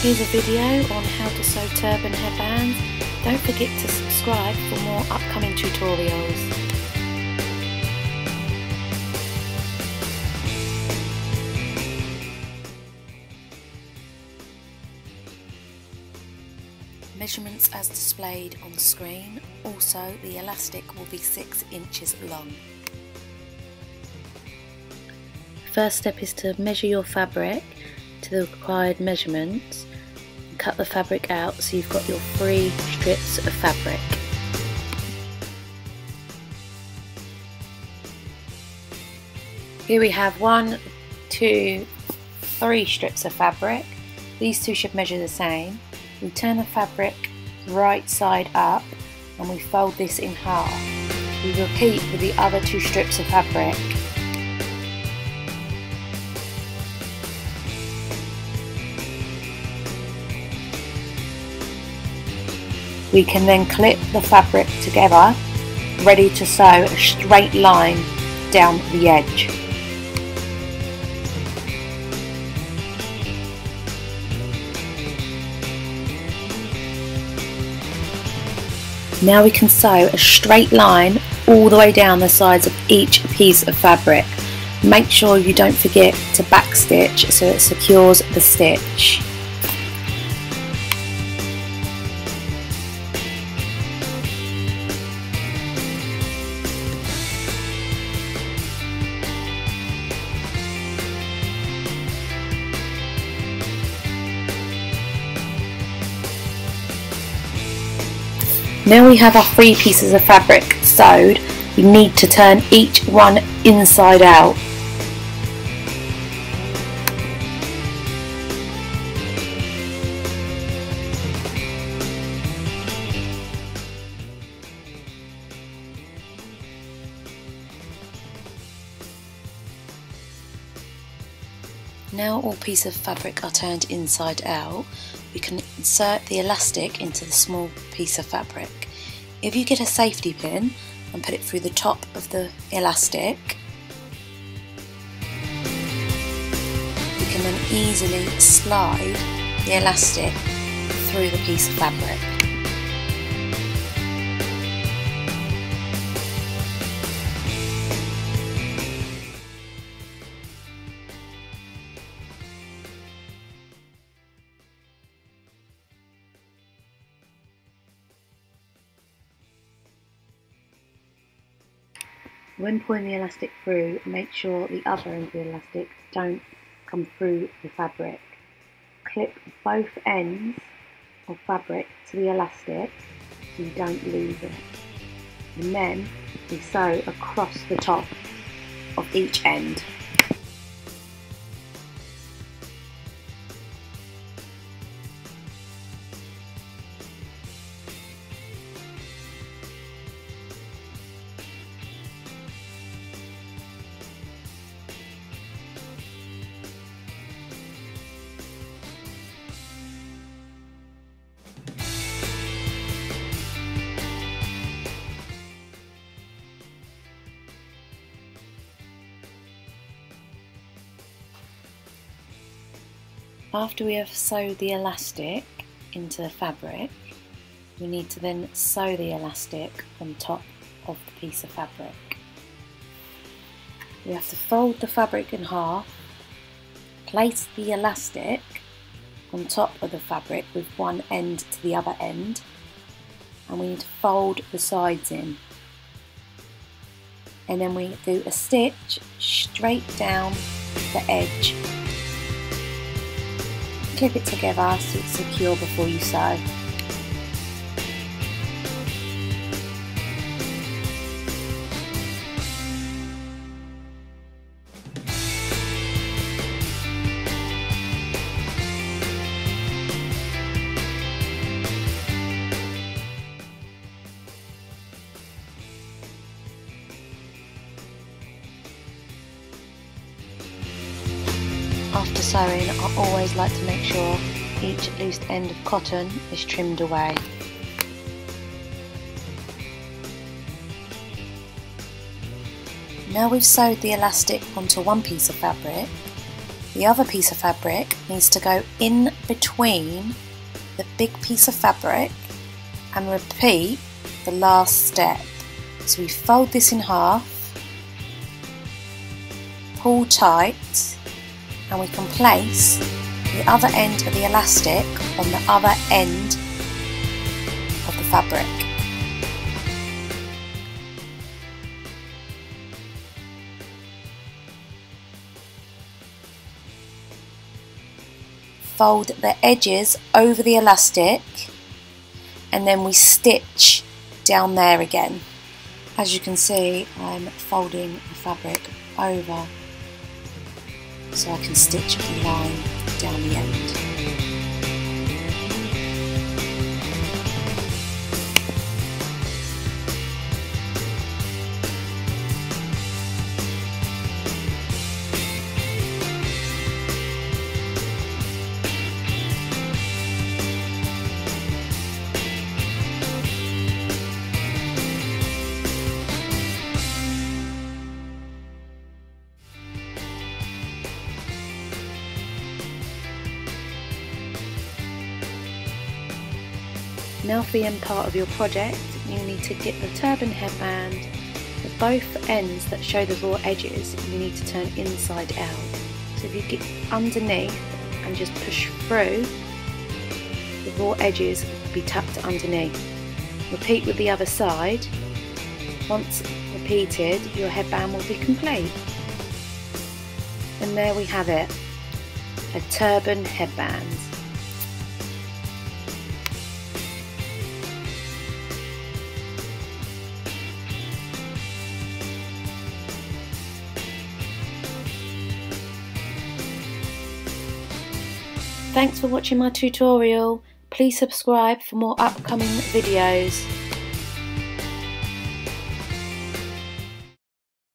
Here's a video on how to sew turban headbands. Don't forget to subscribe for more upcoming tutorials. Measurements as displayed on the screen. Also, the elastic will be 6 inches long. First step is to measure your fabric to the required measurements and cut the fabric out so you've got your 3 strips of fabric. Here we have 1, 2, 3 strips of fabric. These two should measure the same. We turn the fabric right side up and we fold this in half. We repeat with the other 2 strips of fabric. We can then clip the fabric together, ready to sew a straight line down the edge. Now we can sew a straight line all the way down the sides of each piece of fabric. Make sure you don't forget to backstitch so it secures the stitch. Now we have our 3 pieces of fabric sewed, we need to turn each one inside out. Now all pieces of fabric are turned inside out, we can insert the elastic into the small piece of fabric. If you get a safety pin and put it through the top of the elastic, you can then easily slide the elastic through the piece of fabric. When pulling the elastic through, make sure the other end of the elastic don't come through the fabric. Clip both ends of fabric to the elastic so you don't lose it. And then we sew across the top of each end. After we have sewed the elastic into the fabric, we need to then sew the elastic on top of the piece of fabric. We have to fold the fabric in half, place the elastic on top of the fabric with one end to the other end, and we need to fold the sides in. And then we do a stitch straight down the edge. Clip it together so it's secure before you sew. After sewing, I always like to make sure each loose end of cotton is trimmed away. Now we've sewed the elastic onto one piece of fabric, The other piece of fabric needs to go in between the big piece of fabric and repeat the last step. So we fold this in half, pull tight, and we can place the other end of the elastic on the other end of the fabric. Fold the edges over the elastic and then we stitch down there again. As you can see, I'm folding the fabric over so I can stitch a line down the end. Now for the end part of your project, you need to get the turban headband, the both ends that show the raw edges, you need to turn inside out. So if you get underneath and just push through, the raw edges will be tucked underneath. Repeat with the other side. Once repeated, your headband will be complete. And there we have it, a turban headband. Thanks for watching my tutorial. Please subscribe for more upcoming videos.